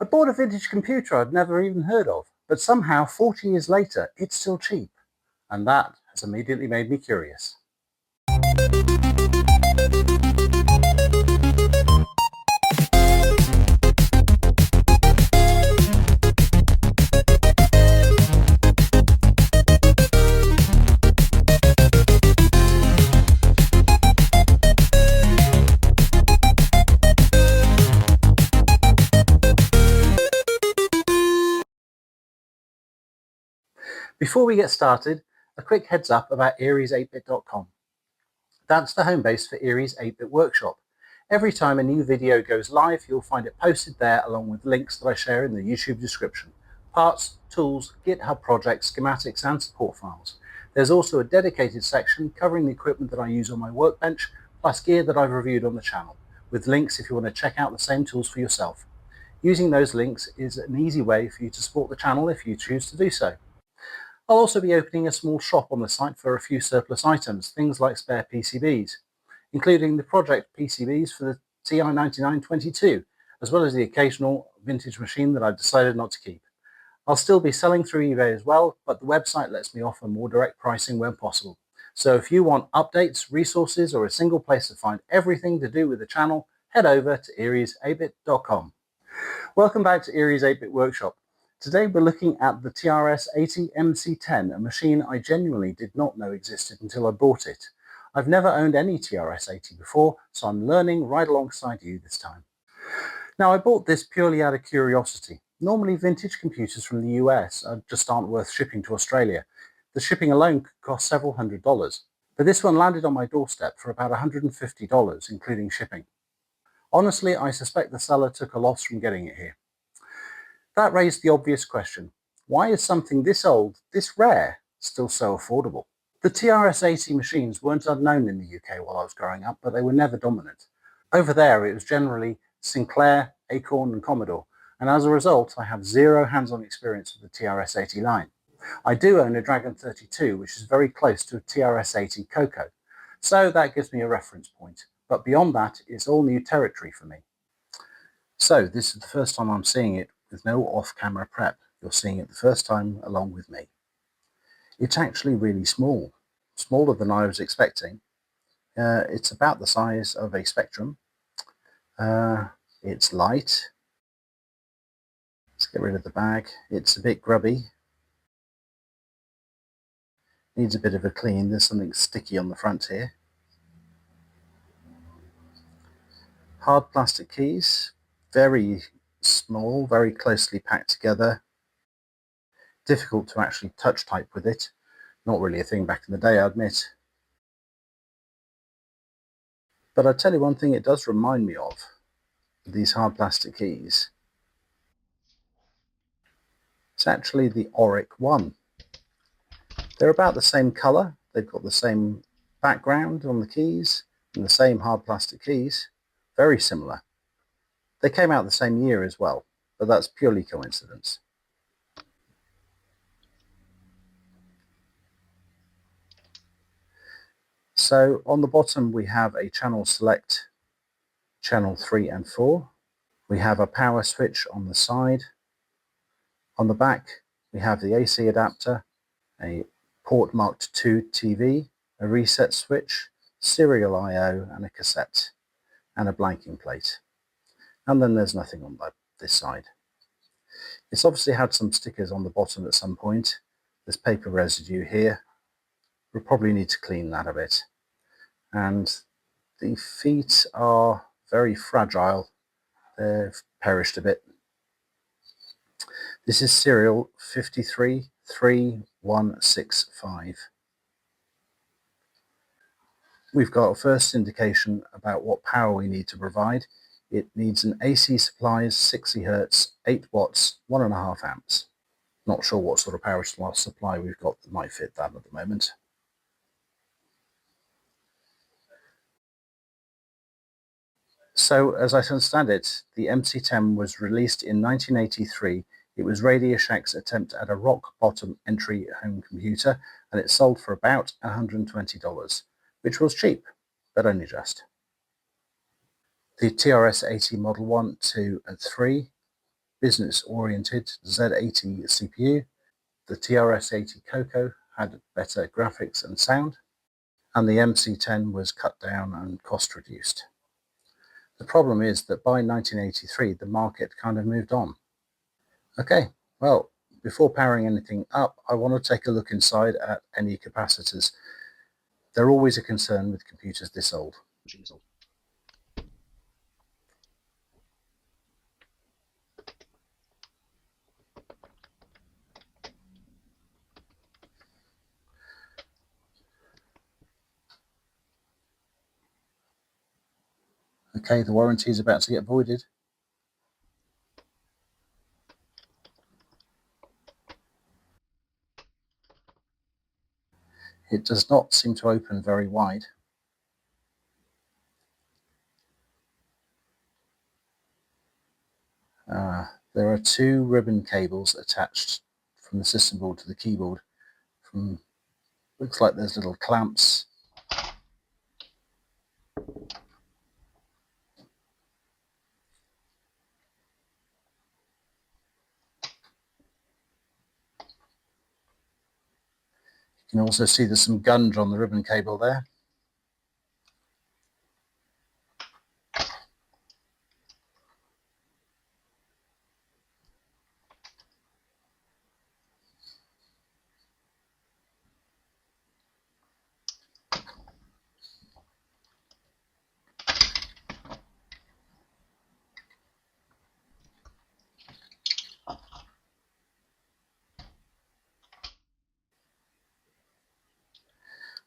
I bought a vintage computer I'd never even heard of, but somehow 40 years later it's still cheap, and that has immediately made me curious. Before we get started, a quick heads up about Eries8bit.com. That's the home base for Erie's 8-Bit Workshop. Every time a new video goes live, you'll find it posted there along with links that I share in the YouTube description. Parts, tools, GitHub projects, schematics and support files. There's also a dedicated section covering the equipment that I use on my workbench, plus gear that I've reviewed on the channel, with links if you want to check out the same tools for yourself. Using those links is an easy way for you to support the channel if you choose to do so. I'll also be opening a small shop on the site for a few surplus items, things like spare PCBs, including the project PCBs for the TI-9922, as well as the occasional vintage machine that I've decided not to keep. I'll still be selling through eBay as well, but the website lets me offer more direct pricing when possible. So if you want updates, resources, or a single place to find everything to do with the channel, head over to Eries8bit.com. Welcome back to Erie's 8-Bit Workshop. Today we're looking at the TRS-80 MC-10, a machine I genuinely did not know existed until I bought it. I've never owned any TRS-80 before, so I'm learning right alongside you this time. Now, I bought this purely out of curiosity. Normally vintage computers from the US just aren't worth shipping to Australia. The shipping alone could cost several $100s, but this one landed on my doorstep for about $150, including shipping. Honestly, I suspect the seller took a loss from getting it here. That raised the obvious question: why is something this old, this rare, still so affordable? The TRS-80 machines weren't unknown in the UK while I was growing up, but they were never dominant. Over there, it was generally Sinclair, Acorn and Commodore, and as a result, I have zero hands-on experience with the TRS-80 line. I do own a Dragon 32, which is very close to a TRS-80 Coco, so that gives me a reference point, but beyond that, it's all new territory for me. So this is the first time I'm seeing it with no off-camera prep. You're seeing it the first time along with me. It's actually really small, smaller than I was expecting. It's about the size of a Spectrum. It's light. Let's get rid of the bag. It's a bit grubby. Needs a bit of a clean. There's something sticky on the front here. Hard plastic keys, very small, very closely packed together. Difficult to actually touch type with it. Not really a thing back in the day, I admit. But I'll tell you one thing it does remind me of, these hard plastic keys. It's actually the Auric 1. They're about the same colour, they've got the same background on the keys, and the same hard plastic keys. Very similar. They came out the same year as well, but that's purely coincidence. So on the bottom we have a channel select, channel 3 and 4. We have a power switch on the side. On the back we have the AC adapter, a port marked 2 TV, a reset switch, serial I/O and a cassette, and a blanking plate. And then there's nothing on this side. It's obviously had some stickers on the bottom at some point. There's paper residue here. We'll probably need to clean that a bit. And the feet are very fragile. They've perished a bit. This is serial 533165. We've got a first indication about what power we need to provide. It needs an AC supplies, 60 Hz, 8 watts, 1.5 amps. Not sure what sort of power supply we've got that might fit that at the moment. So, as I understand it, the MC-10 was released in 1983. It was Radio Shack's attempt at a rock-bottom entry home computer, and it sold for about $120, which was cheap, but only just. The TRS-80 Model 1, 2 and 3 business-oriented Z80 CPU. The TRS-80 Coco had better graphics and sound, and the MC-10 was cut down and cost reduced. The problem is that by 1983 the market kind of moved on. Okay, well, before powering anything up, I want to take a look inside at any capacitors. They're always a concern with computers this old. Okay, the warranty is about to get voided. It does not seem to open very wide. There are two ribbon cables attached from the system board to the keyboard. Looks like there's little clamps. You can also see there's some gunge on the ribbon cable there.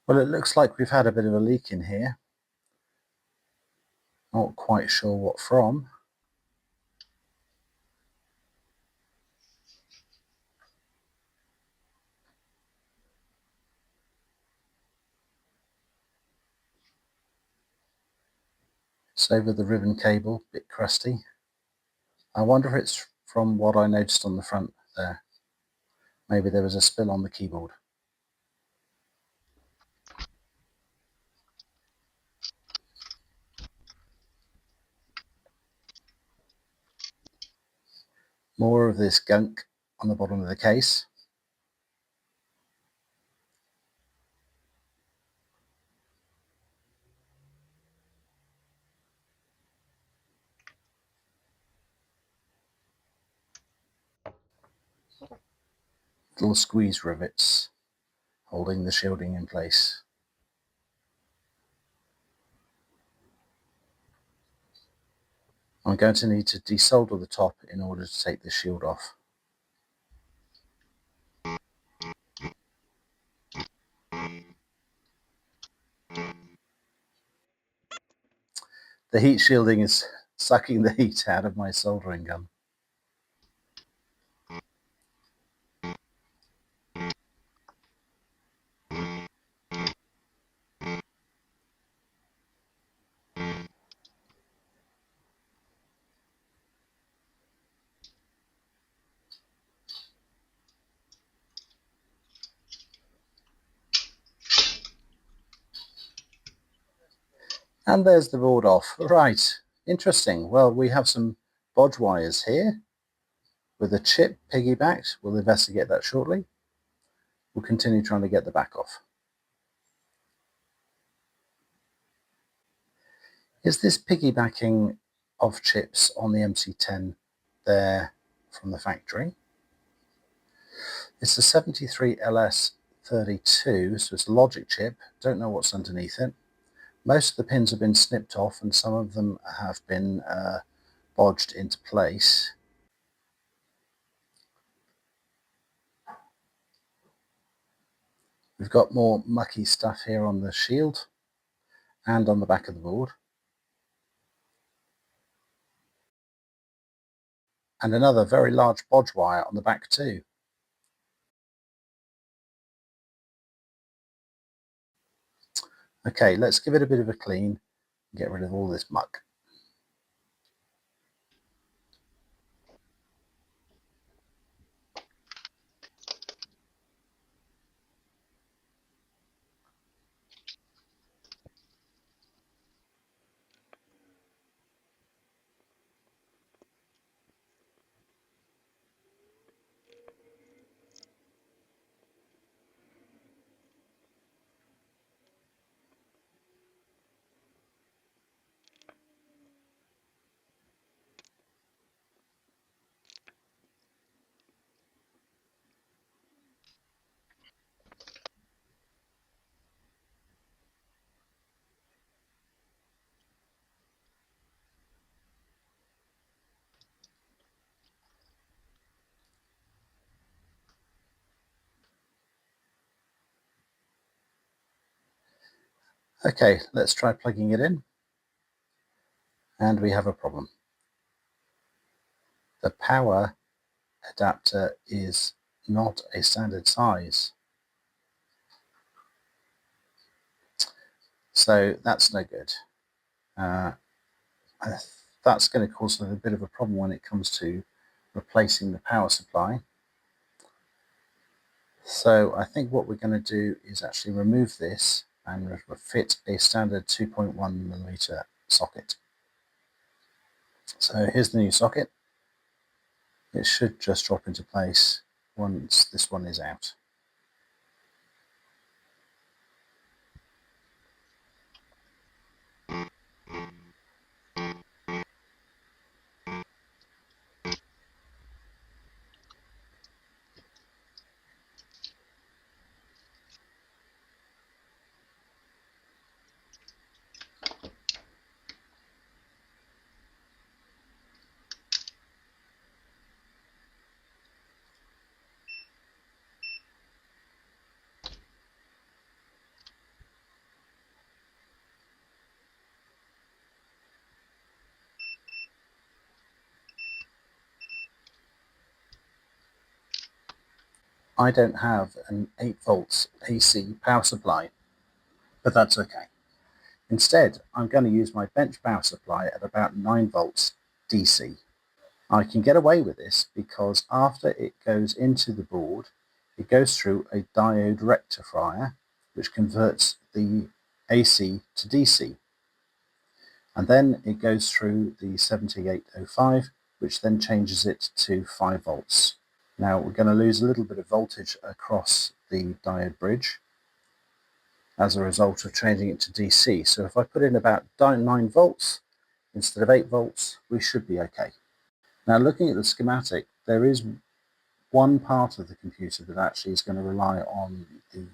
Well, it looks like we've had a bit of a leak in here. Not quite sure what from. It's over the ribbon cable, a bit crusty. I wonder if it's from what I noticed on the front there. Maybe there was a spill on the keyboard. More of this gunk on the bottom of the case. Little squeeze rivets holding the shielding in place. I'm going to need to desolder the top in order to take the shield off. The heat shielding is sucking the heat out of my soldering gun. And there's the board off. Right, interesting. Well, we have some bodge wires here with a chip piggybacked. We'll investigate that shortly. We'll continue trying to get the back off. Is this piggybacking of chips on the MC-10 there from the factory? It's a 73LS32, so it's a logic chip. Don't know what's underneath it. Most of the pins have been snipped off and some of them have been bodged into place. We've got more mucky stuff here on the shield and on the back of the board. And another very large bodge wire on the back too. Okay, let's give it a bit of a clean and get rid of all this muck. Okay, let's try plugging it in, and we have a problem. The power adapter is not a standard size, so that's no good. That's going to cause a bit of a problem when it comes to replacing the power supply. So I think what we're going to do is actually remove this and fit a standard 2.1mm socket. So here's the new socket. It should just drop into place once this one is out. I don't have an 8 volts AC power supply, but that's okay. Instead, I'm going to use my bench power supply at about 9 volts DC. I can get away with this because after it goes into the board, it goes through a diode rectifier, which converts the AC to DC. And then it goes through the 7805, which then changes it to 5 volts. Now we're going to lose a little bit of voltage across the diode bridge as a result of changing it to DC. So if I put in about 9 volts instead of 8 volts, we should be okay. Now looking at the schematic, there is one part of the computer that actually is going to rely on the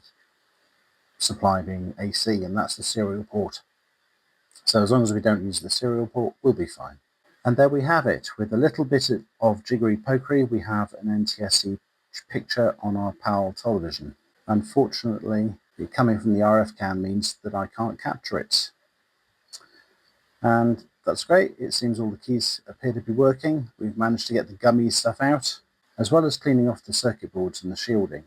supply being AC, and that's the serial port. So as long as we don't use the serial port, we'll be fine. And there we have it. With a little bit of jiggery pokery, we have an NTSC picture on our PAL television. Unfortunately, it coming from the RF can means that I can't capture it. And that's great. It seems all the keys appear to be working. We've managed to get the gummy stuff out, as well as cleaning off the circuit boards and the shielding.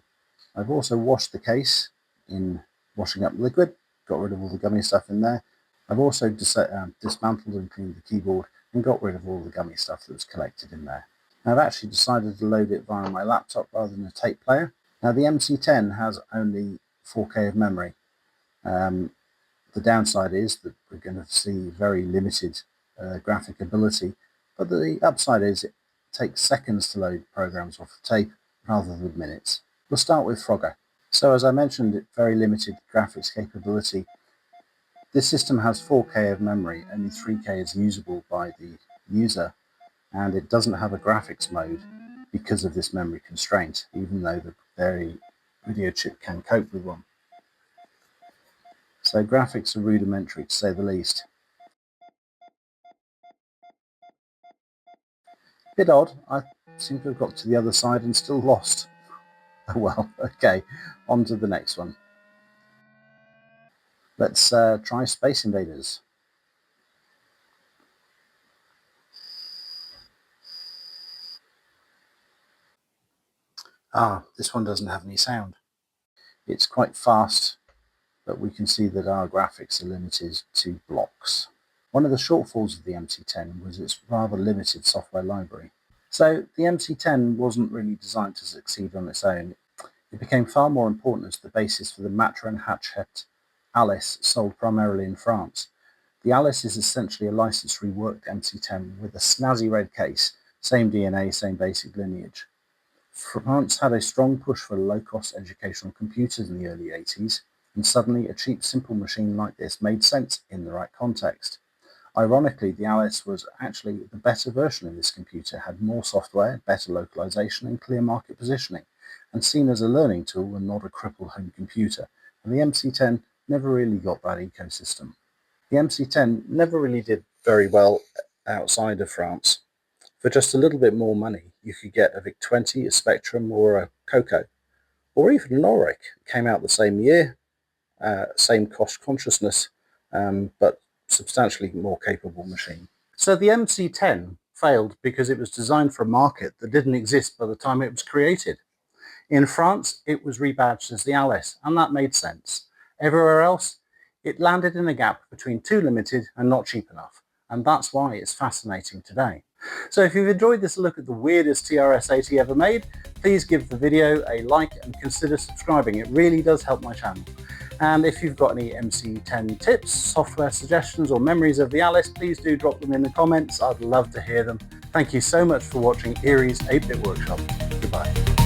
I've also washed the case in washing up liquid, got rid of all the gummy stuff in there. I've also dismantled and cleaned the keyboard and got rid of all the gummy stuff that was collected in there. Now, I've actually decided to load it via my laptop rather than a tape player. Now the MC-10 has only 4K of memory. The downside is that we're going to see very limited graphic ability, but the upside is it takes seconds to load programs off of tape rather than minutes. We'll start with Frogger. So as I mentioned, very limited graphics capability. This system has 4K of memory, only 3K is usable by the user, and it doesn't have a graphics mode because of this memory constraint, even though the very video chip can cope with one. So graphics are rudimentary, to say the least. Bit odd, I seem to have got to the other side and still lost. Oh well, okay, on to the next one. Let's try Space Invaders. This one doesn't have any sound. It's quite fast, but we can see that our graphics are limited to blocks. One of the shortfalls of the MC-10 was its rather limited software library. So the MC-10 wasn't really designed to succeed on its own. It became far more important as the basis for the Matra-Hachette Alice, sold primarily in France. The Alice is essentially a licensed reworked MC-10 with a snazzy red case, same DNA, same basic lineage. France had a strong push for low-cost educational computers in the early 80s, and suddenly a cheap, simple machine like this made sense in the right context. Ironically, the Alice was actually the better version of this computer, had more software, better localization, and clear market positioning, and seen as a learning tool and not a crippled home computer, and the MC-10 never really got that ecosystem. The MC-10 never really did very well outside of France. For just a little bit more money, you could get a VIC-20, a Spectrum, or a Coco, or even an Auric. It came out the same year. same cost consciousness, but substantially more capable machine. So the MC-10 failed because it was designed for a market that didn't exist by the time it was created. In France, it was rebadged as the Alice, and that made sense. Everywhere else, it landed in a gap between too limited and not cheap enough, and that's why it's fascinating today. So if you've enjoyed this look at the weirdest TRS-80 ever made, please give the video a like and consider subscribing. It really does help my channel. And if you've got any MC-10 tips, software suggestions or memories of the Alice, please do drop them in the comments. I'd love to hear them. Thank you so much for watching Erie's 8-Bit Workshop. Goodbye.